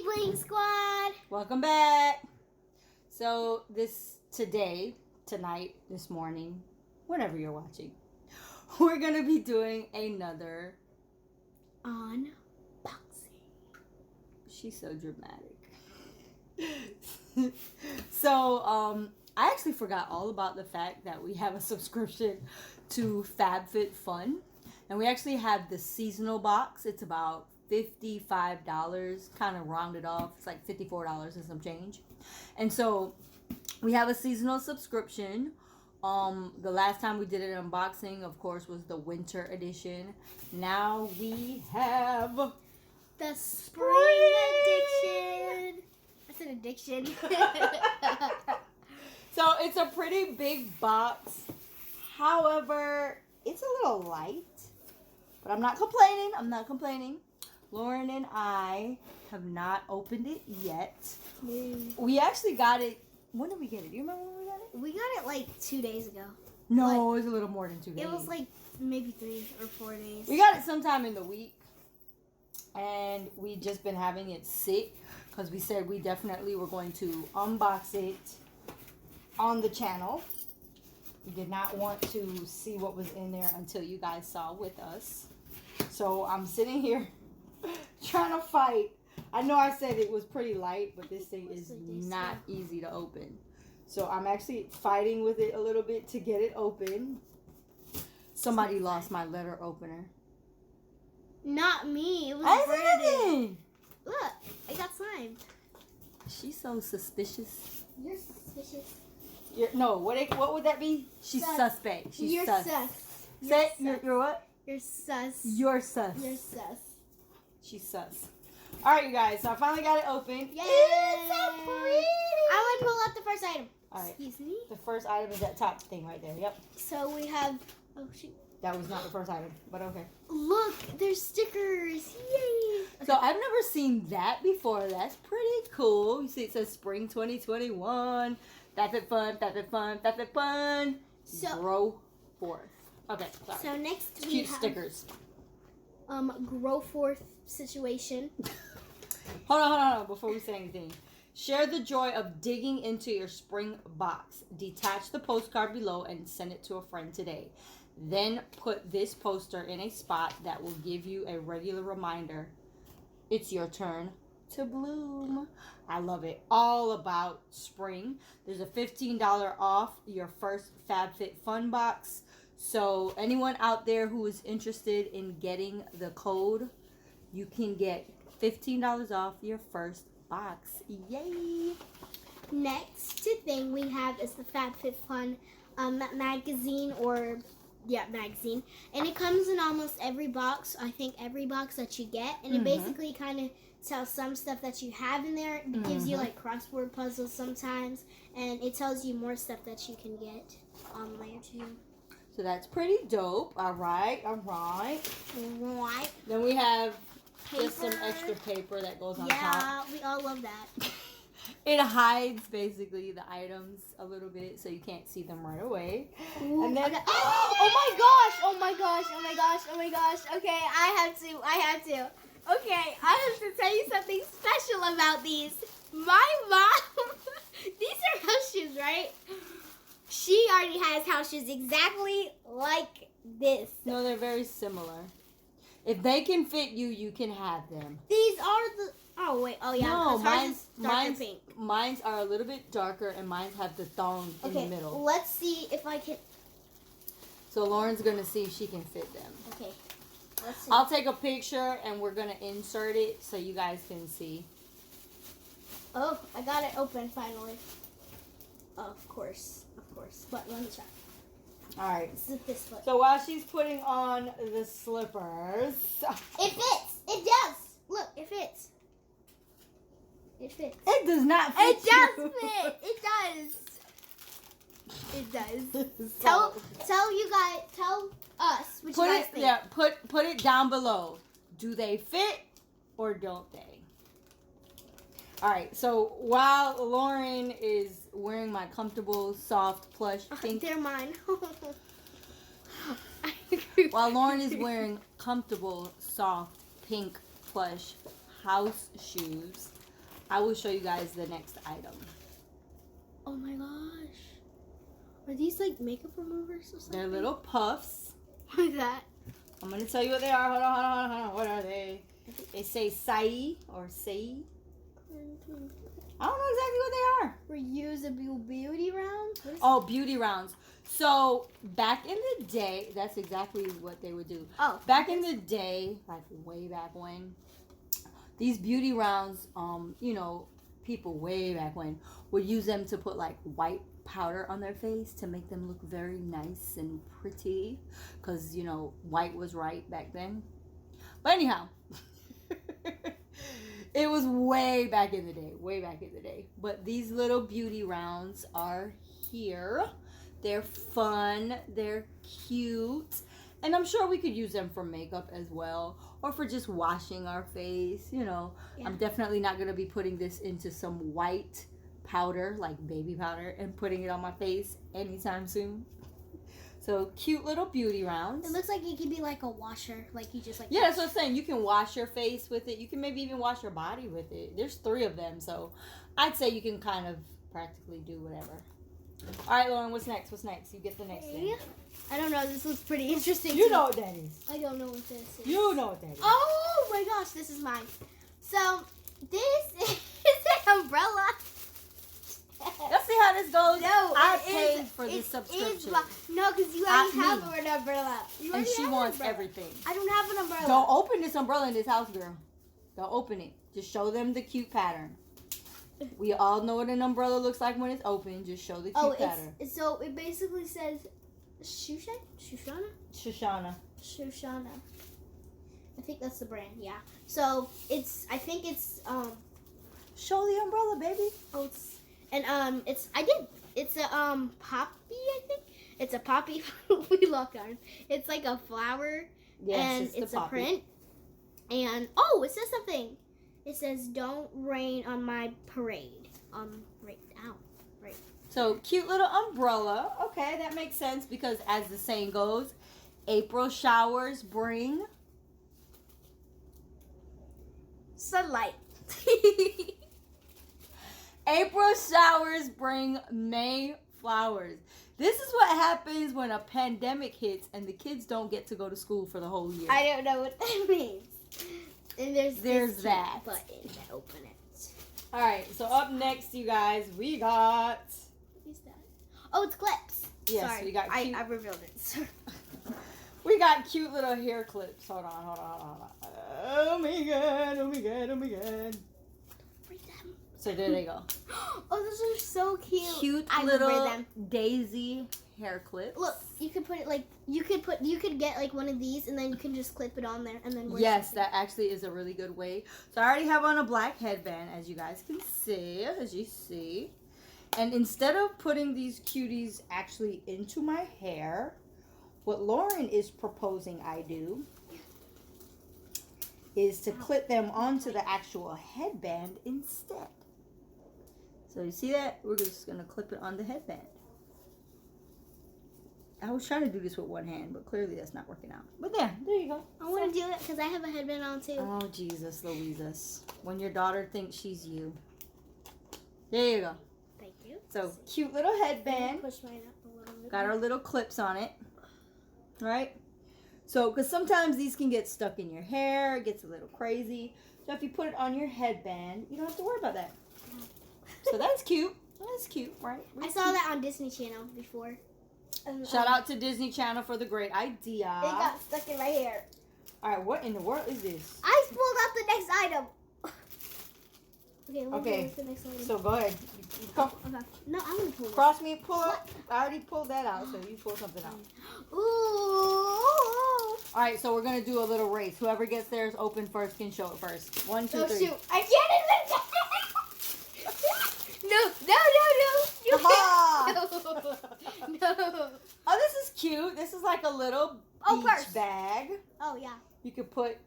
Bling Squad. Welcome back. So tonight, this morning, whenever you're watching, we're going to be doing another unboxing. She's so dramatic. So, I actually forgot all about the fact that we have a subscription to Fab Fit Fun. And we actually have the seasonal box. It's about $55, kind of rounded off. It's like $54 and some change. And so we have a seasonal subscription. The last time we did an unboxing, of course, was the winter edition. Now we have the spring edition. That's an addiction. So it's a pretty big box. However, it's a little light. But I'm not complaining. Lauren and I have not opened it yet. We actually got it. When did we get it? Do you remember when we got it? We got it like 2 days ago. No, it was a little more than 2 days. It was like maybe 3 or 4 days. We got it sometime in the week. And we just been having it sit because we said we definitely were going to unbox it on the channel. We did not want to see what was in there until you guys saw with us. So I'm sitting here trying to fight. I know I said it was pretty light, but this thing is not easy to open. So I'm actually fighting with it a little bit to get it open. Somebody lost my letter opener. Not me. It was Brandon. Look, I got slimed. She's so suspicious. You're suspicious. What would that be? She's suspect. She's sus. You're You're what? You're sus. You're sus. You're sus. She's sus. All right, you guys. So I finally got it open. Yay! It's so pretty. I want to pull out the first item. All right. Excuse me. The first item is that top thing right there. Yep. So we have. Oh shoot. That was not the first item, but okay. Look, there's stickers. Yay! Okay. So I've never seen that before. That's pretty cool. You see, it says Spring 2021. Fab Fit Fun. Fab Fit Fun. Fab Fit Fun. So grow forth. Okay. Sorry. So next we Cute have stickers. Grow forth situation. Hold on. Before we say anything. Share the joy of digging into your spring box. Detach the postcard below and send it to a friend today. Then put this poster in a spot that will give you a regular reminder. It's your turn to bloom. I love it. All about spring. There's a $15 off your first Fab Fit Fun box. So anyone out there who is interested in getting the code, you can get $15 off your first box. Yay! Next thing we have is the Fab Fit Fun magazine magazine, and it comes in almost every box. I think every box that you get, and it basically kind of tells some stuff that you have in there. It gives you like crossword puzzles sometimes, and it tells you more stuff that you can get on there too. So that's pretty dope. All right. Then we have just some extra paper that goes on top. Yeah, we all love that. It hides basically the items a little bit so you can't see them right away. Ooh, and then oh my gosh. Okay, I have to. Okay, I have to tell you something special about these. My mom, these are house shoes, right? She already has house shoes exactly like this. No, they're very similar. If they can fit you, you can have them. These are the... Oh, wait. Oh, yeah. No, mine's pink. Mine's are a little bit darker, and mine have the thong in the middle. Let's see if I can... So Lauren's going to see if she can fit them. Okay. Let's see. I'll take a picture, and we're going to insert it so you guys can see. Oh, I got it open finally. Oh, of course. But let me try. All right. Zip this foot. So while she's putting on the slippers... It fits. It does. Look, it fits. It fits. It does not fit. It does fit. It does. Tell us what you guys think. Yeah, put it down below. Do they fit or don't they? All right. So while Lauren is wearing my comfortable, soft, plush pink. They're mine. While Lauren is wearing comfortable, soft, pink, plush house shoes, I will show you guys the next item. Oh my gosh. Are these like makeup removers or something? They're little puffs. Like that. I'm going to tell you what they are. Hold on. What are they? They say Sai or Sei. I don't know exactly what they are. Reusable beauty rounds? Oh, beauty rounds. So, back in the day, that's exactly what they would do. Oh. Back in the day, like way back when, these beauty rounds, people way back when would use them to put like white powder on their face to make them look very nice and pretty. Because, white was right back then. But anyhow, it was way back in the day. But these little beauty rounds are here. They're fun. They're cute. And I'm sure we could use them for makeup as well. Or for just washing our face, Yeah. I'm definitely not going to be putting this into some white powder, like baby powder, and putting it on my face anytime soon. So, cute little beauty rounds. It looks like it could be like a washer. Like you just like... Yeah, that's what I'm saying. You can wash your face with it. You can maybe even wash your body with it. There's 3 of them. So, I'd say you can kind of practically do whatever. All right, Lauren, what's next? You get the next thing. I don't know. This looks pretty interesting. You know what that is. I don't know what this is. You know what that is. Oh my gosh, this is mine. So, this is an umbrella. Let's see how this goes. No, I paid for this subscription. No, because you already have an umbrella. And she wants everything. I don't have an umbrella. Don't open this umbrella in this house, girl. Don't open it. Just show them the cute pattern. We all know what an umbrella looks like when it's open. Just show the cute pattern. So it basically says Shoshana? Shoshana. I think that's the brand, yeah. So I think it's show the umbrella, baby. Oh, it's a poppy, I think. It's a poppy we lock on. It's like a flower. Yes, and it's a print. And it says something. It says, "Don't rain on my parade." Right down. Right. So, cute little umbrella. Okay, that makes sense because as the saying goes, April showers bring sunlight. April showers bring May flowers. This is what happens when a pandemic hits and the kids don't get to go to school for the whole year. I don't know what that means. And there's that button to open it. All right, so up next, you guys, we got. What is that? Oh, it's clips. Yes, sorry, we got. Cute... I revealed it. We got cute little hair clips. Hold on. Oh my god. So there they go. Oh, those are so cute. Cute little daisy hair clips. Look, you could put it like you could get like one of these and then you can just clip it on there and then wear yes, something. that actually is a really good way. So I already have on a black headband, as you guys can see, and instead of putting these cuties actually into my hair, what Lauren is proposing I do is to clip them onto the actual headband instead. So you see that? We're just going to clip it on the headband. I was trying to do this with one hand, but clearly that's not working out. But there you go. I want to do it because I have a headband on too. Oh, Jesus, Louises. When your daughter thinks she's you. There you go. Thank you. So, cute little headband. Push mine up a little bit. Got our little clips on it. Right? So, because sometimes these can get stuck in your hair. It gets a little crazy. So, if you put it on your headband, you don't have to worry about that. So that's cute. That's cute, right? I saw that on Disney Channel before. Shout out to Disney Channel for the great idea. It got stuck in my hair. All right, what in the world is this? I pulled out the next item. Okay, let's go to the next item. So go ahead. Come. Okay. No, I'm gonna pull it. Cross me, pull up. I already pulled that out, so you pull something out. Ooh. All right, so we're gonna do a little race. Whoever gets theirs open first can show it first. 1, 2, 3. Oh shoot! I can't even. No! You can't. No. Oh, this is cute. This is like a little beach purse. bag. Oh yeah. You could put,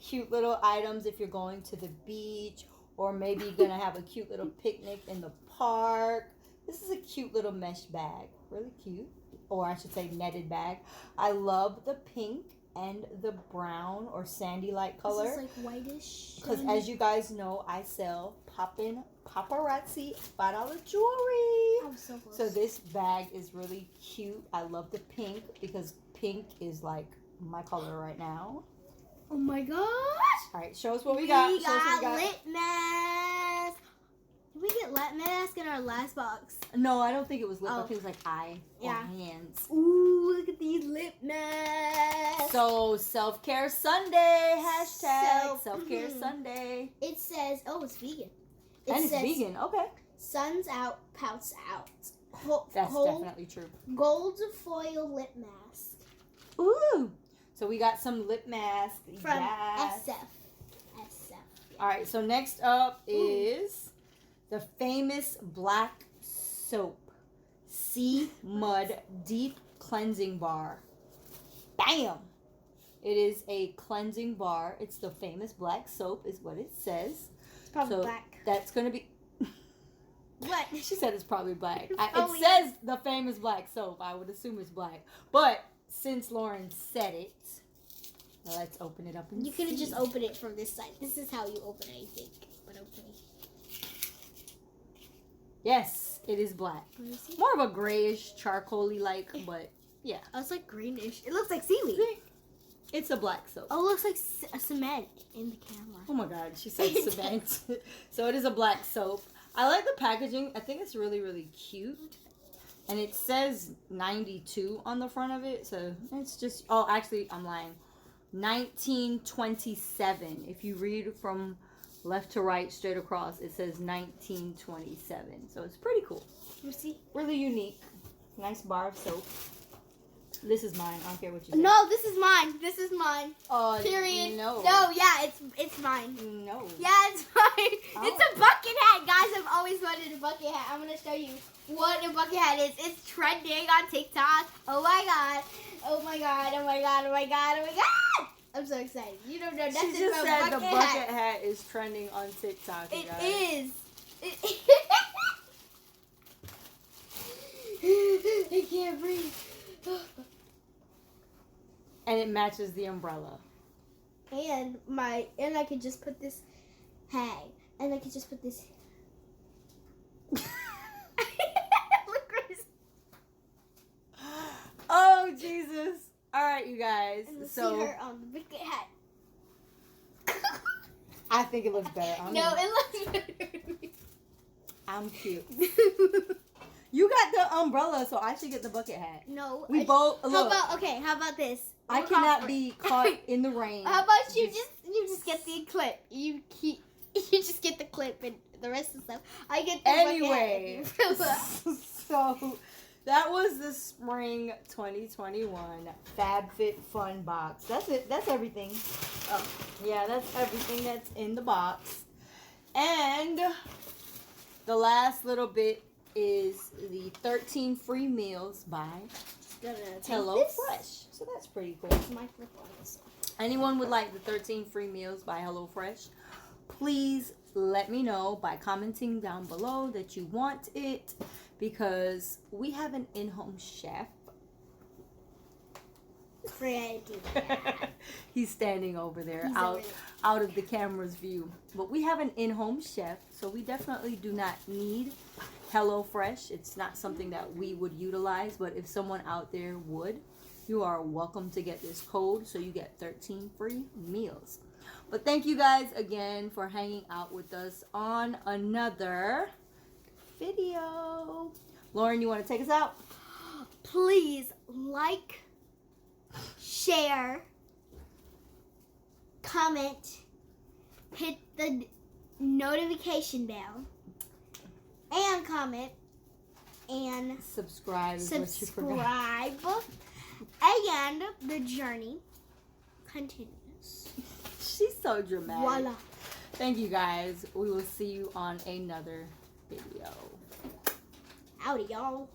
cute little items if you're going to the beach, or maybe you're gonna have a cute little picnic in the park. This is a cute little mesh bag. Really cute. Or I should say netted bag. I love the pink and the brown or sandy-like color. This is like whitish. Because as you guys know, I sell poppin' paparazzi $5 jewelry. I'm so close. So this bag is really cute. I love the pink because pink is like my color right now. Oh my gosh! All right, show us what we got. We Show us what got lip mask. Did we get lip mask in our last box? No, I don't think it was lip. Oh. I think it was like eye or hands. Ooh, look at these lip masks. So self-care Sunday hashtag So, self-care Sunday. It says, oh, it's vegan. It And it's says, vegan. Okay, sun's out, pouts out. that's definitely true. Gold foil lip mask Ooh. So we got some lip mask. from Yes. SF. All right. So next up is the famous black soap Sea Mud Deep Cleansing Bar. Bam! It is a cleansing bar. It's the famous black soap, is what it says. It's probably So black. that's gonna be. What? She said it's probably black. Oh, It says the famous black soap. I would assume it's black. But since Lauren said it, let's open it up and You could have see. just opened it from this side. This is how you open it, I think. But okay. Yes, it is black. Let me see. More of a grayish, charcoaly like, but yeah. Oh, it's like greenish. It looks like seaweed. It's a black soap. Oh, it looks like cement in the camera. Oh my god, she said cement. So it is a black soap. I like the packaging. I think it's really, really cute. And it says 92 on the front of it. So it's just, oh, actually, I'm lying. 1927. If you read from left to right, straight across, it says 1927. So it's pretty cool. Let me see. Really unique. Nice bar of soap. This is mine. I don't care what you say. No, this is mine. This is mine. Period. No. No, yeah, it's mine. No. Yeah, it's mine. Oh. It's a bucket hat, guys. I've always wanted a bucket hat. I'm gonna show you what a bucket hat is. It's trending on TikTok. Oh my god. Oh my god. Oh my god. Oh my god. Oh my god. I'm so excited. You don't know nothing She just about said bucket the bucket hat is trending on TikTok. It guys. is. I can't breathe. And it matches the umbrella. And I could just put this. Hey, and I could just put this. Look, Chris. Oh Jesus! All right, you guys. And we'll So see her on the bucket hat. I think it looks better on No, me. it looks better. I'm cute. You got the umbrella, so I should get the bucket hat. No. We both look. How about this? I Look cannot off- be caught in the rain. How about you just get the clip? You just get the clip and the rest of the stuff. I get the Anyway, bucket hat. so that was the spring 2021 Fab Fit Fun box. That's it. That's everything. Oh, yeah, that's everything that's in the box. And the last little bit is the 13 free meals by Hello Fresh. So that's pretty cool. My flip on this. Anyone would like the 13 free meals by HelloFresh, please let me know by commenting down below that you want it, because we have an in-home chef. He's standing over there. He's out over there. out of the camera's view. But we have an in-home chef, so we definitely do not need HelloFresh. It's not something that we would utilize, but if someone out there would, you are welcome to get this code so you get 13 free meals. But thank you guys again for hanging out with us on another video. Lauren, you want to take us out? Please like, share, comment, hit the notification bell, and comment, and Subscribe is what you forgot. subscribe. And the journey continues. She's so dramatic. Voila. Thank you guys. We will see you on another video. Howdy, y'all.